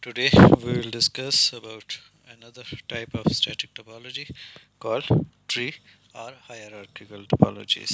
Today we will discuss about another type of static topology called tree or hierarchical topologies.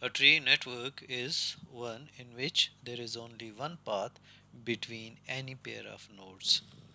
A tree network is one in which there is only one path between any pair of nodes.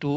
2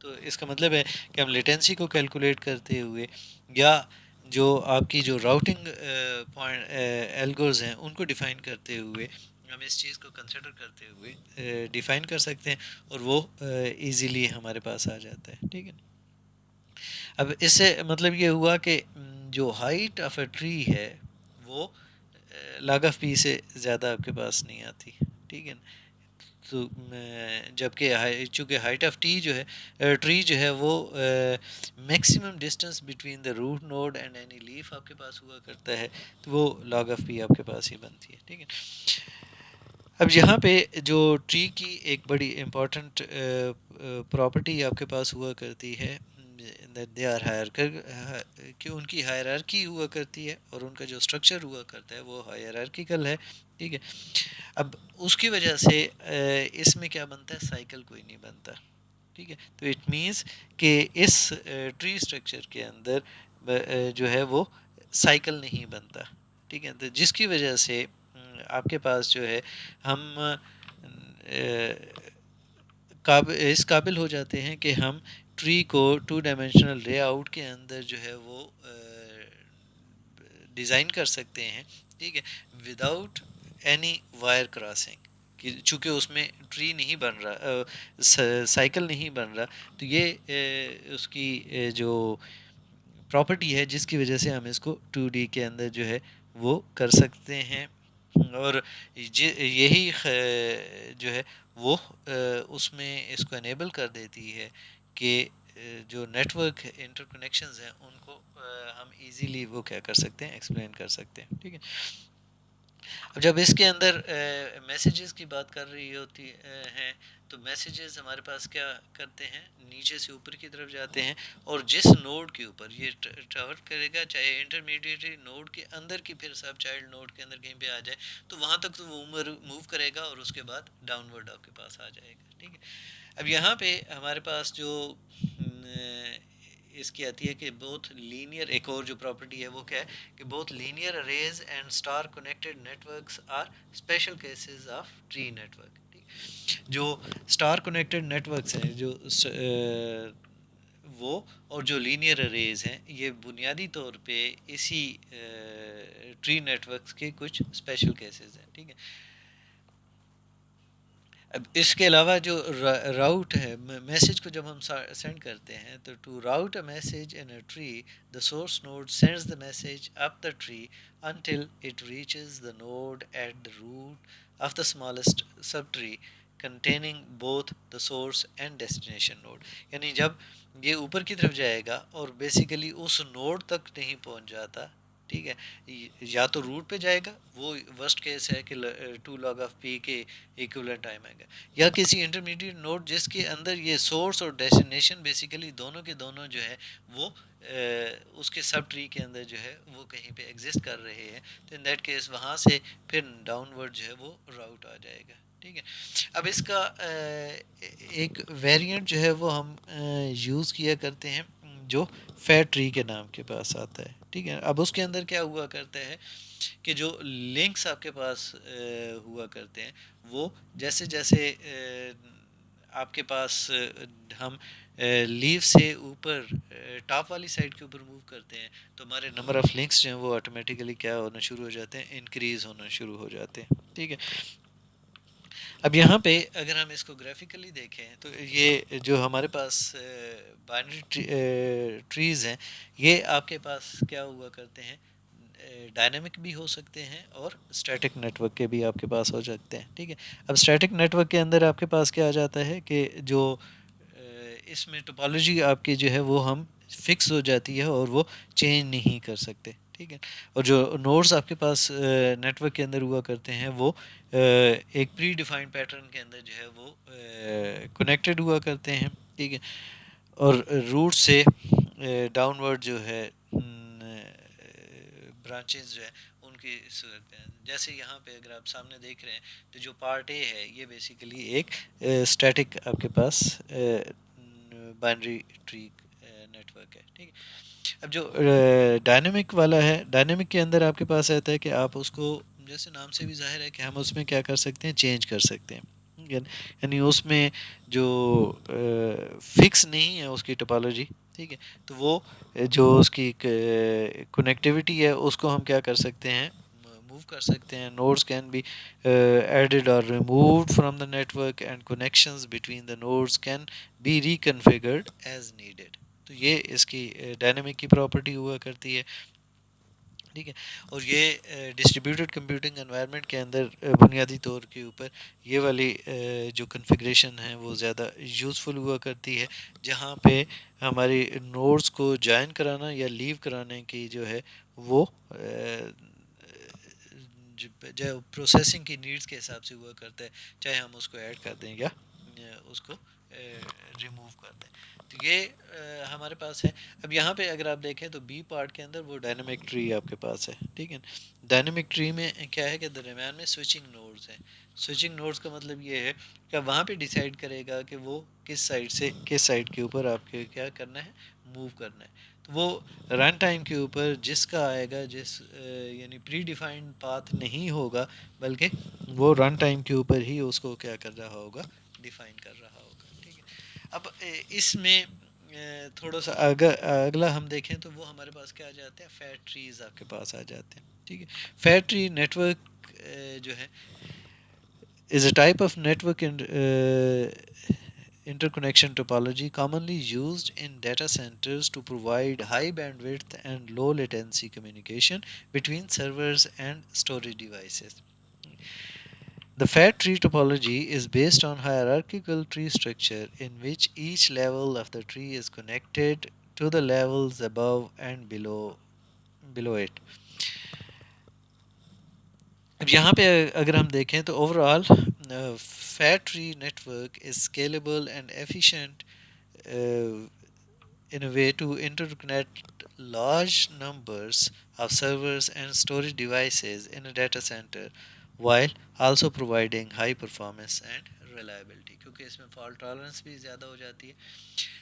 تو اس کا مطلب ہے کہ ہم latency کو calculate کرتے ہوئے یا جو آپ کی جو راؤٹنگ پوائنٹ الگوز ہیں ان کو ڈیفائن کرتے ہوئے ہم اس چیز کو کنسیڈر کرتے ہوئے ڈیفائن کر سکتے ہیں اور وہ ایزیلی ہمارے پاس آ جاتا ہے. ٹھیک ہے. اب اس سے مطلب یہ ہوا کہ جو ہائٹ آف اے ٹری ہے وہ لاگ آف پی سے زیادہ آپ کے پاس نہیں آتی. ٹھیک ہے. تو جبکہ چونکہ ہائٹ آف ٹی جو ہے ٹری جو ہے وہ maximum distance between the root node and any leaf آپ کے پاس ہوا کرتا ہے تو وہ لاگ آف پی آپ کے پاس ہی بنتی ہے. ٹھیک ہے. اب یہاں پہ جو ٹری کی ایک بڑی امپورٹنٹ پراپرٹی آپ کے پاس ہوا کرتی ہے دے آر کہ ان کی ہائرارکی ہوا کرتی ہے اور ان کا جو اسٹرکچر ہوا کرتا ہے وہ ہائرارکیکل ہے. ٹھیک ہے. اب اس کی وجہ سے اس میں کیا بنتا ہے سائیکل کوئی نہیں بنتا. ٹھیک ہے. تو اٹ مینس کہ اس ٹری اسٹرکچر کے اندر جو ہے وہ سائیکل نہیں بنتا. ٹھیک ہے. تو جس کی وجہ سے آپ کے پاس جو ہے ہم اس قابل ہو جاتے ہیں کہ ہم ٹری کو 2 ڈائمینشنل لے آؤٹ کے اندر جو ہے وہ ڈیزائن کر سکتے ہیں. ٹھیک ہے. وداؤٹ اینی وائر کراسنگ کہ چونکہ اس میں ٹری نہیں بن رہا سائیکل نہیں بن رہا تو یہ اس کی جو پراپرٹی ہے جس کی وجہ سے ہم اس کو 2D کے اندر جو ہے وہ کر سکتے ہیں. اور یہی جو ہے وہ اس میں اس کو انیبل کر دیتی ہے کہ جو نیٹ ورک انٹر کنیکشنز ہیں ان کو ہم ایزیلی وہ کیا کر سکتے ہیں ایکسپلین کر سکتے ہیں. ٹھیک ہے. اب جب اس کے اندر میسیجز کی بات کر رہی ہوتی ہیں تو میسیجز ہمارے پاس کیا کرتے ہیں نیچے سے اوپر کی طرف جاتے ہیں اور جس نوڈ کے اوپر یہ ٹریورس کرے گا چاہے انٹرمیڈیٹ نوڈ کے اندر کی پھر سب چائلڈ نوڈ کے اندر کہیں پہ آ جائے تو وہاں تک تو وہ موو کرے گا اور اس کے بعد ڈاؤن ورڈ آپ کے پاس آ جائے گا. ٹھیک ہے. اب یہاں پہ ہمارے پاس جو اس کی آتی ہے کہ بہت لینئر ایک اور جو پراپرٹی ہے وہ کیا ہے کہ بہت linear arrays and star connected networks are special cases of tree network. جو اسٹار کنیکٹڈ نیٹورکس ہیں جو وہ اور جو لینئر اریز ہیں یہ بنیادی طور پہ اسی ٹری نیٹورکس کے کچھ اسپیشل کیسز ہیں. ٹھیک ہے. اب اس کے علاوہ جو راؤٹ ہے میسیج کو جب ہم سینڈ کرتے ہیں تو to route a message in a tree the source node sends the message up the tree until it reaches the node at the root of the smallest subtree containing both the source and destination node. یعنی جب یہ اوپر کی طرف جائے گا اور basically اس node تک نہیں پہنچ جاتا. ٹھیک ہے. یا تو روٹ پہ جائے گا وہ ورسٹ کیس ہے کہ 2 log آف پی کے ایکویلنٹ ٹائم آئے گا یا کسی انٹرمیڈیٹ نوڈ جس کے اندر یہ سورس اور ڈیسٹینیشن بیسیکلی دونوں کے دونوں جو ہے وہ اس کے سب ٹری کے اندر جو ہے وہ کہیں پہ ایگزسٹ کر رہے ہیں تو ان دیٹ کیس وہاں سے پھر ڈاؤن ورڈ جو ہے وہ راؤٹ آ جائے گا. ٹھیک ہے. اب اس کا ایک ویریئنٹ جو ہے وہ ہم یوز کیا کرتے ہیں جو فیٹ ٹری کے نام کے پاس آتا ہے. ٹھیک ہے. اب اس کے اندر کیا ہوا کرتا ہے کہ جو لنکس آپ کے پاس ہوا کرتے ہیں وہ جیسے جیسے آپ کے پاس ہم لیف سے اوپر ٹاپ والی سائڈ کے اوپر موو کرتے ہیں تو ہمارے نمبر آف لنکس جو ہیں وہ آٹومیٹیکلی کیا ہونا شروع ہو جاتے ہیں انکریز ہونا شروع ہو جاتے ہیں. ٹھیک ہے. اب یہاں پہ اگر ہم اس کو گرافیکلی دیکھیں تو یہ جو ہمارے پاس بائنری ٹریز ہیں یہ آپ کے پاس کیا ہوا کرتے ہیں ڈائنامک بھی ہو سکتے ہیں اور اسٹیٹک نیٹ ورک کے بھی آپ کے پاس ہو سکتے ہیں. ٹھیک ہے. اب اسٹیٹک نیٹ ورک کے اندر آپ کے پاس کیا آ جاتا ہے کہ جو اس میں ٹوپالوجی آپ کی جو ہے وہ ہم فکس ہو جاتی ہے اور وہ چینج نہیں کر سکتے. ٹھیک ہے. اور جو نوڈز آپ کے پاس نیٹ ورک کے اندر ہوا کرتے ہیں وہ ایک پری ڈیفائنڈ پیٹرن کے اندر جو ہے وہ کنیکٹڈ ہوا کرتے ہیں. ٹھیک ہے. اور روٹ سے ڈاؤن ورڈ جو ہے برانچز جو ہے ان کی صورت میں جیسے یہاں پہ اگر آپ سامنے دیکھ رہے ہیں تو جو پارٹ اے ہے یہ بیسیکلی ایک اسٹیٹک آپ کے پاس بائنری ٹری نیٹ ورک ہے. ٹھیک ہے. اب جو ڈائنامک والا ہے ڈائنامک کے اندر آپ کے پاس آتا ہے کہ آپ اس کو جیسے نام سے بھی ظاہر ہے کہ ہم اس میں کیا کر سکتے ہیں چینج کر سکتے ہیں. یعنی اس میں جو فکس نہیں ہے اس کی ٹپالوجی، ٹھیک ہے، تو وہ جو اس کی کنیکٹیوٹی ہے اس کو ہم کیا کر سکتے ہیں، موو کر سکتے ہیں. نوڈس کین بی ایڈیڈ اور removed from the network and connections between the nodes can be reconfigured as needed. تو یہ اس کی ڈائنامک کی پراپرٹی ہوا کرتی ہے، ٹھیک ہے. اور یہ ڈسٹریبیوٹیڈ کمپیوٹنگ انوائرمنٹ کے اندر بنیادی طور کے اوپر یہ والی جو کنفیگریشن ہے وہ زیادہ یوزفل ہوا کرتی ہے، جہاں پہ ہماری نوڈس کو جوائن کرانا یا لیو کرانے کی جو ہے وہ جو پروسیسنگ کی نیڈس کے حساب سے ہوا کرتا ہے، چاہے ہم اس کو ایڈ کر دیں یا اس کو ریموو کر دیں. تو یہ ہمارے پاس ہے. اب یہاں پہ اگر آپ دیکھیں تو بی پارٹ کے اندر وہ ڈائنامک ٹری آپ کے پاس ہے، ٹھیک ہے. ڈائنامک ٹری میں کیا ہے کہ درمیان میں سوئچنگ نوڈز ہیں. سوئچنگ نوڈز کا مطلب یہ ہے کہ وہاں پہ ڈیسائیڈ کرے گا کہ وہ کس سائڈ سے کس سائڈ کے اوپر آپ کے کیا کرنا ہے، موو کرنا ہے. تو وہ رن ٹائم کے اوپر جس کا آئے گا، جس یعنی پری ڈیفائنڈ پاتھ نہیں ہوگا، بلکہ وہ رن ٹائم کے اوپر ہی اس کو کیا کر رہا ہوگا، ڈیفائن کر رہا ہوگا، ٹھیک ہے. اب اس میں تھوڑا سا اگلا ہم دیکھیں تو وہ ہمارے پاس کیا آ جاتے ہیں، فیٹ ٹریز آپ کے پاس آ جاتے ہیں، ٹھیک ہے. فیٹ ٹری نیٹورک جو ہے is a type of network interconnection topology commonly used in data centers to provide high bandwidth and low latency communication between servers and storage devices. The fat tree topology is based on hierarchical tree structure in which each level of the tree is connected to the levels above and below it. اب یہاں پہ اگر ہم دیکھیں تو overall fat tree network is scalable and efficient in a way to interconnect large numbers of servers and storage devices in a data center while also providing high performance and reliability. کیونکہ اس میں fault tolerance بھی زیادہ ہو جاتی ہے.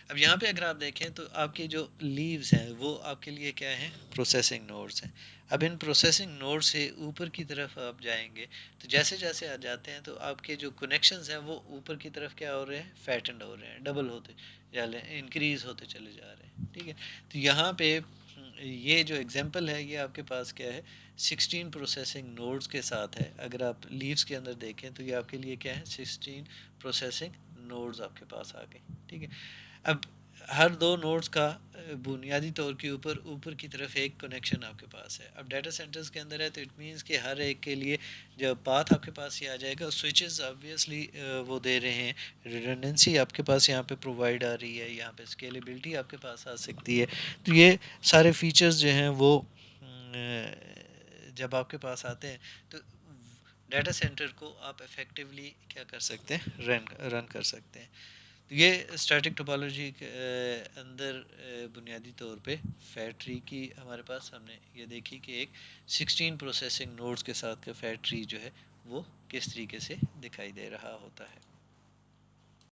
اب یہاں پہ اگر آپ دیکھیں تو آپ کے جو لیوز ہیں وہ آپ کے لیے کیا ہیں، پروسیسنگ نوڈز ہیں. اب ان پروسیسنگ نوڈ سے اوپر کی طرف آپ جائیں گے تو جیسے جیسے آ جاتے ہیں تو آپ کے جو کنیکشنز ہیں وہ اوپر کی طرف کیا ہو رہے ہیں، فیٹنڈ ہو رہے ہیں، ڈبل ہوتے جا رہے ہیں، انکریز ہوتے چلے جا رہے ہیں، ٹھیک ہے. تو یہاں پہ یہ جو ایگزامپل ہے یہ آپ کے پاس کیا ہے، 16 پروسیسنگ نوڈز کے ساتھ ہے. اگر آپ لیوز کے اندر دیکھیں تو یہ آپ کے لیے کیا ہے، 16 پروسیسنگ نوڈز آپ کے پاس آ گئے، ٹھیک ہے. اب ہر دو نوڈز کا بنیادی طور کے اوپر کی طرف ایک کنیکشن آپ کے پاس ہے. اب ڈیٹا سینٹرز کے اندر ہے تو اٹ مینس کہ ہر ایک کے لیے جب پاتھ آپ کے پاس ہی آ جائے گا. سوئچز آبویسلی وہ دے رہے ہیں، ریڈنڈنسی آپ کے پاس یہاں پہ پرووائڈ آ رہی ہے، یہاں پہ اسکیلیبلٹی آپ کے پاس آ سکتی ہے. تو یہ سارے فیچرز جو ہیں وہ جب آپ کے پاس آتے ہیں تو ڈیٹا سینٹر کو آپ افیکٹولی کیا کر سکتے ہیں، رن کر سکتے ہیں. یہ اسٹیٹک ٹوپالوجی کے اندر بنیادی طور پہ فیٹ ٹری کی ہمارے پاس ہم نے یہ دیکھی کہ ایک 16 پروسیسنگ نوڈز کے ساتھ کا فیٹ ٹری جو ہے وہ کس طریقے سے دکھائی دے رہا ہوتا ہے.